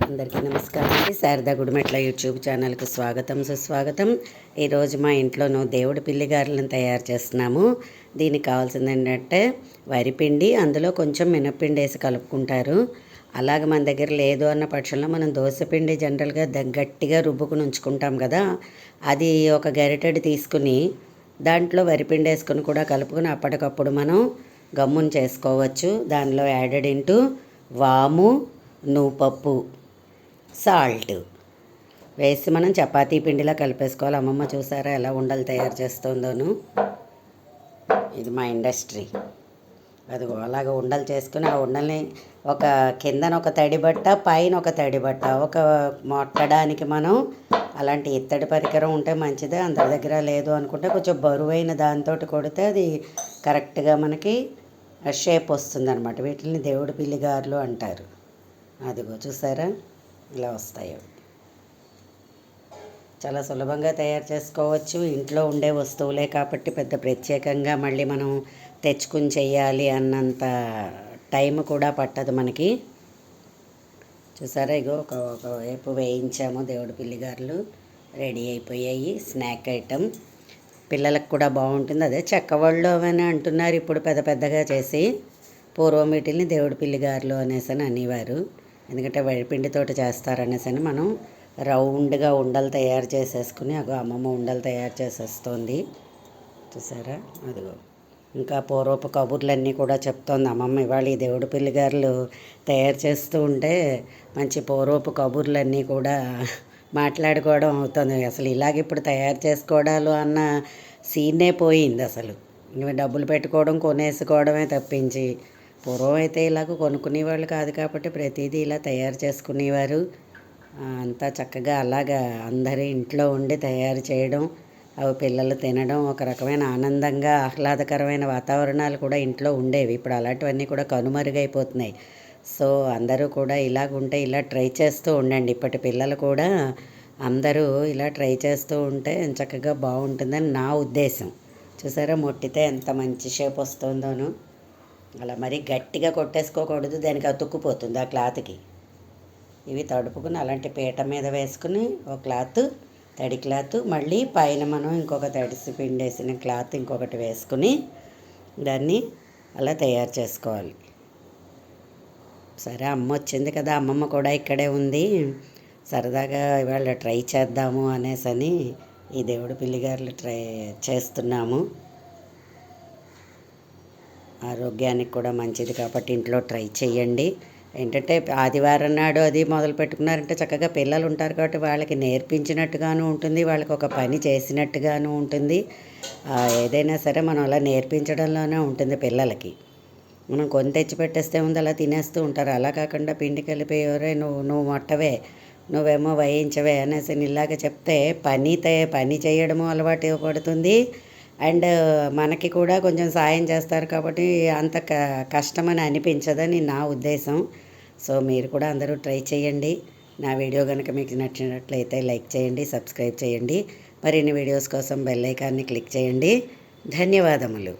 అందరికీ నమస్కారం అండి. శారదా గుడిమెట్ల యూట్యూబ్ ఛానల్కి స్వాగతం సుస్వాగతం. ఈరోజు మా ఇంట్లోనూ దేవుడి పిల్లి గారెలను తయారు చేస్తున్నాము. దీనికి కావాల్సింది ఏంటంటే వరిపిండి, అందులో కొంచెం మినప్పిండి వేసి కలుపుకుంటారు. అలాగే మన దగ్గర లేదు అన్న పక్షంలో మనం దోశపిండి జనరల్గా గట్టిగా రుబ్బుకుని ఉంచుకుంటాం కదా, అది ఒక గరిటెడు తీసుకుని దాంట్లో వరిపిండి వేసుకుని కూడా కలుపుకొని అప్పటికప్పుడు మనం గమ్మున చేసుకోవచ్చు. దానిలో యాడెడ్ ఇంటూ వాము, నువ్వుపప్పు, సాల్ట్ వేసి మనం చపాతీ పిండిలా కలిపేసుకోవాలి. అమ్మమ్మ చూసారా ఎలా ఉండలు తయారు చేస్తుందోను. ఇది మా ఇండస్ట్రీ. అది అలాగ ఉండలు చేసుకుని ఆ ఉండల్ని ఒక కిందన ఒక తడి బట్ట, పైన ఒక తడి బట్ట, ఒక మొట్టడానికి మనం అలాంటి ఇత్తడి పరికరం ఉంటే మంచిదే. అందరి దగ్గర లేదు అనుకుంటే కొంచెం బరువైన దాంతో కొడితే అది కరెక్ట్గా మనకి షేప్ వస్తుంది అనమాట. వీటిని దేవుడి పిల్లి గారెలు అంటారు. అదిగో చూసారా ఇలా వస్తాయి. చాలా సులభంగా తయారు చేసుకోవచ్చు. ఇంట్లో ఉండే వస్తువులే కాబట్టి పెద్ద ప్రత్యేకంగా మళ్ళీ మనం తెచ్చుకుని చెయ్యాలి అన్నంత టైం కూడా పట్టదు మనకి. చూసారా ఇగో ఒకవైపు వేయించాము. దేవుడి పిల్లి గారెలు రెడీ అయిపోయాయి. స్నాక్ ఐటెం పిల్లలకు కూడా బాగుంటుంది. అదే చెక్కవాళ్ళు అని అంటున్నారు ఇప్పుడు పెద్ద పెద్దగా చేసి. పూర్వం వీటిని దేవుడి పిల్లి గారెలు అనేసి అని అనేవారు. ఎందుకంటే వరిపిండితోటి చేస్తారనేసి మనం రౌండ్గా ఉండలు తయారు చేసేసుకుని అగో అమ్మమ్మ ఉండలు తయారు చేసేస్తుంది. చూసారా అదిగో. ఇంకా పూర్వపు కబుర్లన్నీ కూడా చెప్తోంది అమ్మమ్మ. ఇవాళ ఈ దేవుడి పిల్లి గారెలు తయారు చేస్తూ ఉంటే మంచి పూర్వపు కబుర్లన్నీ కూడా మాట్లాడుకోవడం అవుతుంది. అసలు ఇలాగ ఇప్పుడు తయారు చేసుకోవడాలు అన్న సీనే పోయింది. అసలు ఇవి డబ్బులు పెట్టుకోవడం కొనేసుకోవడమే తప్పించి పూర్వం అయితే ఇలాగ కొనుక్కునేవాళ్ళు కాదు కాబట్టి ప్రతిదీ ఇలా తయారు చేసుకునేవారు. అంతా చక్కగా అలాగా అందరి ఇంట్లో ఉండి తయారు చేయడం, అవి పిల్లలు తినడం, ఒక రకమైన ఆనందంగా ఆహ్లాదకరమైన వాతావరణాలు కూడా ఇంట్లో ఉండేవి. ఇప్పుడు అలాంటివన్నీ కూడా కనుమరుగైపోతున్నాయి. సో అందరూ కూడా ఇలాగుంటే ఇలా ట్రై చేస్తూ ఉండండి. ఇప్పటి పిల్లలు కూడా అందరూ ఇలా ట్రై చేస్తూ ఉంటే చక్కగా బాగుంటుందని నా ఉద్దేశం. చూసారా మొట్టితే ఎంత మంచి షేప్ వస్తుందోను. అలా మరీ గట్టిగా కొట్టేసుకోకూడదు, దానికి అతుక్కుపోతుంది ఆ క్లాత్కి. ఇవి తడుపుకుని అలాంటి పీట మీద వేసుకుని ఒక క్లాత్, తడి క్లాత్, మళ్ళీ పైన మనం ఇంకొక తడిసి పిండేసిన క్లాత్ ఇంకొకటి వేసుకుని దాన్ని అలా తయారు చేసుకోవాలి. సరే అమ్మ వచ్చింది కదా, అమ్మమ్మ కూడా ఇక్కడే ఉంది, సరదాగా ఇవాళ ట్రై చేద్దాము అనేసని ఈ దేవుడి పిల్లి గారెలు ట్రై చేస్తున్నాము. ఆరోగ్యానికి కూడా మంచిది కాబట్టి ఇంట్లో ట్రై చేయండి. ఏంటంటే ఆదివారం నాడు అది మొదలు పెట్టుకున్నారంటే చక్కగా పిల్లలు ఉంటారు కాబట్టి వాళ్ళకి నేర్పించినట్టుగాను ఉంటుంది, వాళ్ళకి ఒక పని చేసినట్టుగాను ఉంటుంది. ఏదైనా సరే మనం అలా నేర్పించడంలోనే ఉంటుంది పిల్లలకి. మనం కొని తెచ్చి పెట్టేస్తే ఉంది అలా తినేస్తూ ఉంటారు. అలా కాకుండా పిండి కలిపి ఎవరే నువ్వు మొట్టవే, నువ్వేమో వేయించవే అనేసి ఇలాగ చెప్తే పని చేయడము అలవాటు పడుతుంది. అండ్ మనకి కూడా కొంచెం సాయం చేస్తారు కాబట్టి అంత కష్టమని అనిపించదని నా ఉద్దేశం. సో మీరు కూడా అందరూ ట్రై చేయండి. నా వీడియో కనుక మీకు నచ్చినట్లయితే లైక్ చేయండి, సబ్స్క్రైబ్ చేయండి. మరిన్ని వీడియోస్ కోసం బెల్ ఐకాన్ని క్లిక్ చేయండి. ధన్యవాదములు.